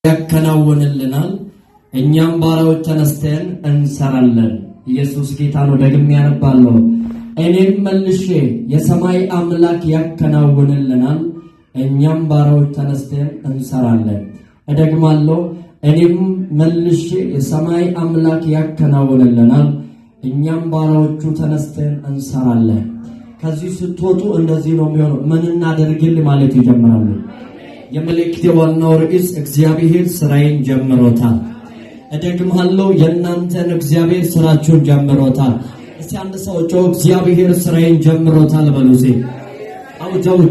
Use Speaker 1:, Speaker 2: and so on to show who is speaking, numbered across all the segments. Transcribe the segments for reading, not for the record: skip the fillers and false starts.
Speaker 1: ያከናውንልናል እኛም ባሪያዎች ተነስተን እንሰራለን። ኢየሱስ ጌታ ነው። ደግሜ ያነባለሁ። እኔም መልሼ የሰማይ አምላክ ያከናውንልናል እኛም ባሪያዎች ተነስተን እንሰራለን። እደግማለሁ። እኔም መልሼ የሰማይ አምላክ ያከናውንልናል እኛም ባሪያዎቹ ተነስተን እንሰራለን። ከዚህ ስትወጡ እንደዚህ ነው የሚሆነው። ምን እናደርግል ማለት ይጀምራሉ። የመልእክቴ ዋናው ርዕስ እግዚአብሔር ስራዬን ጀምሮታል። እደግማለሁ። የእናንተን እግዚአብሔር ስራችሁን ጀምሮታል። እስቲ አንድ ሰው ጮህ እግዚአብሔር ስራዬን ጀምሮታል በሉሴ።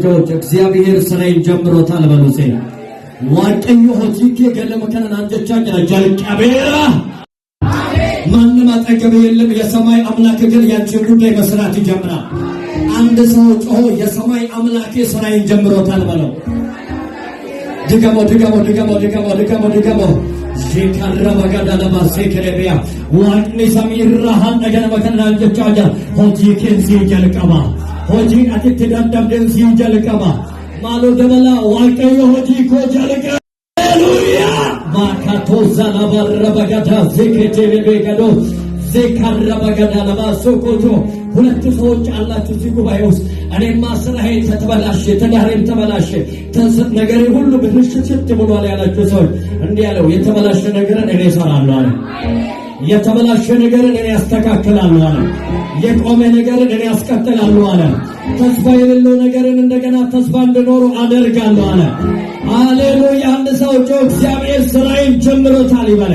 Speaker 1: ጮህ እግዚአብሔር ስራዬን ጀምሮታል በሉሴ። ዋቀዩ ሆጂኬ ገለመከነን አንጀቻ ጀልቀቤራ ማንም አጠገብ የለም። የሰማይ አምላክ ግን ያንቺን ጉዳይ መስራት ይጀምራል። አንድ ሰው ጮህ የሰማይ አምላክ ስራዬን ጀምሮታል በለው። ድገሞ ዚካራ በጋዳለባ ሴከረቢያ ዋቅኒ ሰሚራሃን ነገነ መከናን ጀቻጃ ሆጂ ከንሲ ጀልቀባ ሆጂ አትት ዳዳብደን ሲ ጀልቀባ ማሎ ደበላ ዋቀዮ ሆጂ ኮ ጀልቀ ሃሌሉያ ማካቶ ዘላባረ በጋዳ ዜከቴቤ ገዶ ዜካራ በጋዳለባ ሶኮቶ ሁለት ሰዎች አላችሁ እዚህ ጉባኤ ውስጥ። እኔማ ስራዬ ተበላሸ፣ ትዳሬም ተበላሸ፣ ነገሬ ሁሉ ብልሽት ብሏል ያላችሁ ሰዎች እንዲህ ያለው የተበላሸ ነገርን እኔ እሰራለሁ አለ። የተበላሸ ነገርን እኔ አስተካክላለሁ አለ። የቆመ ነገርን እኔ አስቀጥላለሁ አለ። ተስፋ የሌለው ነገርን እንደገና ተስፋ እንዲኖሩ አደርጋለሁ አለ። ሃሌሉያ! አንድ ሰው ጮህ እግዚአብሔር ስራዬን ጀምሮታል ይበለ።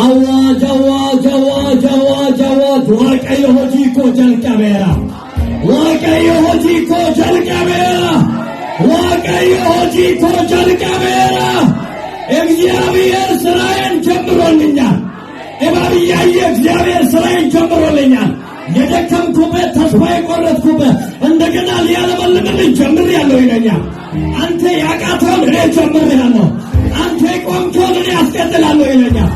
Speaker 1: አዋጅ አዋጅ አዋጅ አዋጅ አዋጅ! ዋቀዮ ሆጂ ኮ ጀልቀቤራ ዋቀዮ ሆጂ ኮ ጀልቀቤራ ዋቀዮ ሆጂ ኮ ጀልቀቤራ እግዚአብሔር ስራዬን ጀምሮልኛል። እባብ እያየ እግዚአብሔር ስራዬን ጀምሮልኛል። የደከምኩበት ተስፋ የቆረጥኩበት እንደገና ሊያለመልምልኝ ጀምሬያለሁ ይለኛል። አንተ ያቃተውን እኔ ጀምሬያለሁ፣ አንተ የቆምከውን እኔ አስቀጥላለሁ ይለኛል።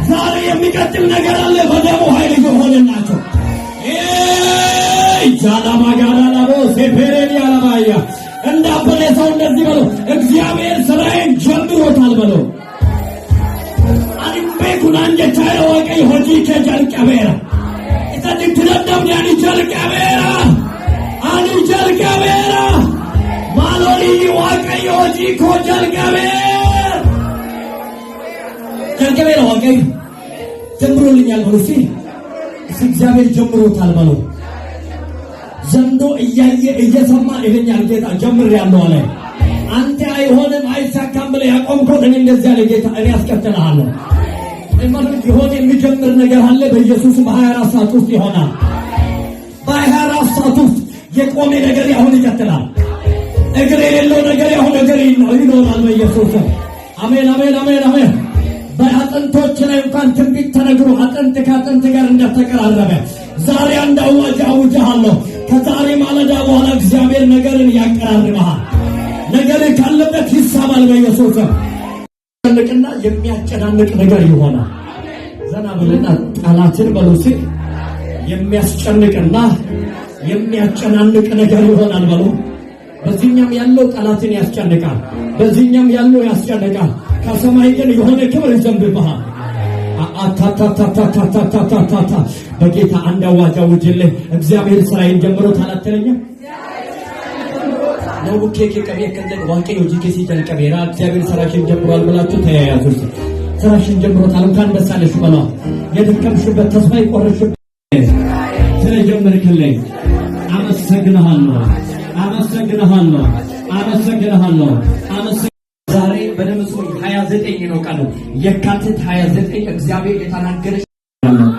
Speaker 1: ዛሬ የሚቀጥል ነገር አለ። በደሙ ኃይል ይሆንላችሁ። ጃላማ ጋዳላቦ ሴፔሬን ያላባያ እንዳበለ ሰው እንደዚህ በለው እግዚአብሔር ስራዬን ጀምሮታል በለው። አንቤ ኩናንጀ ቻይ ወቀይ ሆጂ ከጀልቀቤራ እታዲክ ትለደም ያኒ ጀልቀቤራ አኒ ጀልቀቤራ ማሎሊ ወቀይ ሆጂ ኮ ጀልቀቤራ ጀልቀቤራ ወቀይ ጀምሮልኛል በለው። እግዚአብሔር ጀምሮታል በለው። ዘንዶ እያየ እየሰማ ይለኛል ጌታ ጀምሬያለሁ አለ። አንተ አይሆንም አይሳካም ብለህ ያቆምከው እኔ እንደዚህ አለ ጌታ እኔ አስቀጥልሃለሁ። ማለት የሆነ የሚጀምር ነገር አለ። በኢየሱስ በ24 ሰዓት ውስጥ ይሆናል። በ24 ሰዓት ውስጥ የቆመ ነገር ያሁን ይቀጥላል። እግር የሌለው ነገር ያሁን እግር ይኖራል በኢየሱስ። አሜን አሜን አሜን አሜን። በአጥንቶች ላይ እንኳን ትንቢት ተነግሮ አጥንት ከአጥንት ጋር እንደተቀራረበ ዛሬ አንድ አዋጅ አውጃለሁ። ከዛሬ ማለዳ በኋላ እግዚአብሔር ነገርን ያቀራርባል። ነገር ካለበት ይሳባል በኢየሱስ። ትልቅና የሚያጨናንቅ ነገር ይሆናል። ዘና ብለና ጠላትን በሉሲ የሚያስጨንቅና የሚያጨናንቅ ነገር ይሆናል በሉ። በዚህኛም ያለው ጠላትን ያስጨንቃል፣ በዚህኛም ያለው ያስጨንቃል። ከሰማይ ግን የሆነ ክብር ይዘንብብሃል። አታታታታታታታታ በጌታ አንድ አዋጅ አውጅልህ። እግዚአብሔር ስራዬን ጀምሮታል አትለኛ ነው ኬኬ ቀቤ ከደግ ዋቄው ጂኬሲ ጀልቀቤራ እግዚአብሔር ስራሽን ጀምሯል ብላችሁ ተያያዙ። ስራሽን ጀምሮታል እንኳን ደስ አለሽ በሏ። የደከምሽበት ተስፋ የቆረሽበት ስለጀመርክልኝ አመሰግንሃለሁ አመሰግንሃለሁ አመሰግንሃለሁ። ዛሬ በደምሶ 29 ነው ቀኑ የካቲት 29 እግዚአብሔር የተናገረሽ ነው።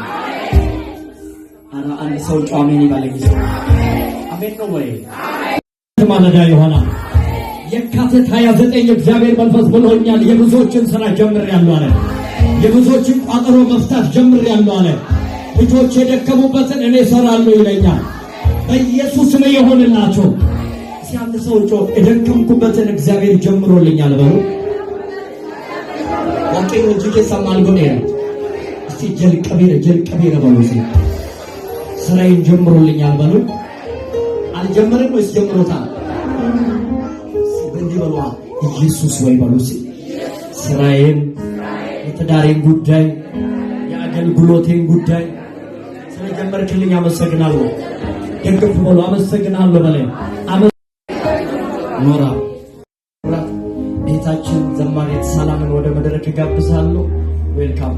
Speaker 1: አንድ ሰው ጫሜን ይባለኝ አሜን ነው ወይ? ማለዳ ይሆናል። የካቲት 29 እግዚአብሔር መንፈስ ብሎኛል። የብዙዎችን ስራ ጀምሬያለሁ አለ። የብዙዎችን ቋጠሮ መፍታት ጀምሬያለሁ አለ። ልጆች የደከሙበትን እኔ እሰራለሁ ይለኛል። በኢየሱስ ስም ይሆንላችሁ። ሲያንድ ሰው ጮህ የደከምኩበትን እግዚአብሔር ጀምሮልኛል በሉ። ዋቄው እጅጌ ሰማል ጎኔ እስቲ ጀልቀቤረ በሉ። ስራዬን ጀምሮልኛል በሉ። አልጀመረም ወይስ ጀምሮታል? በእንዲህ በሉ ኢየሱስ ወይ በሉ። ስራዬን፣ የትዳሬን ጉዳይ፣ የአገልግሎቴን ጉዳይ ስለጀመርክልኝ አመሰግናለሁ። ደግፍ ብሎ አመሰግናለሁ በላይ ኖራ ቤታችን ዘማሪት ሰላምን ወደ መድረክ ጋብዛለሁ። ዌልካም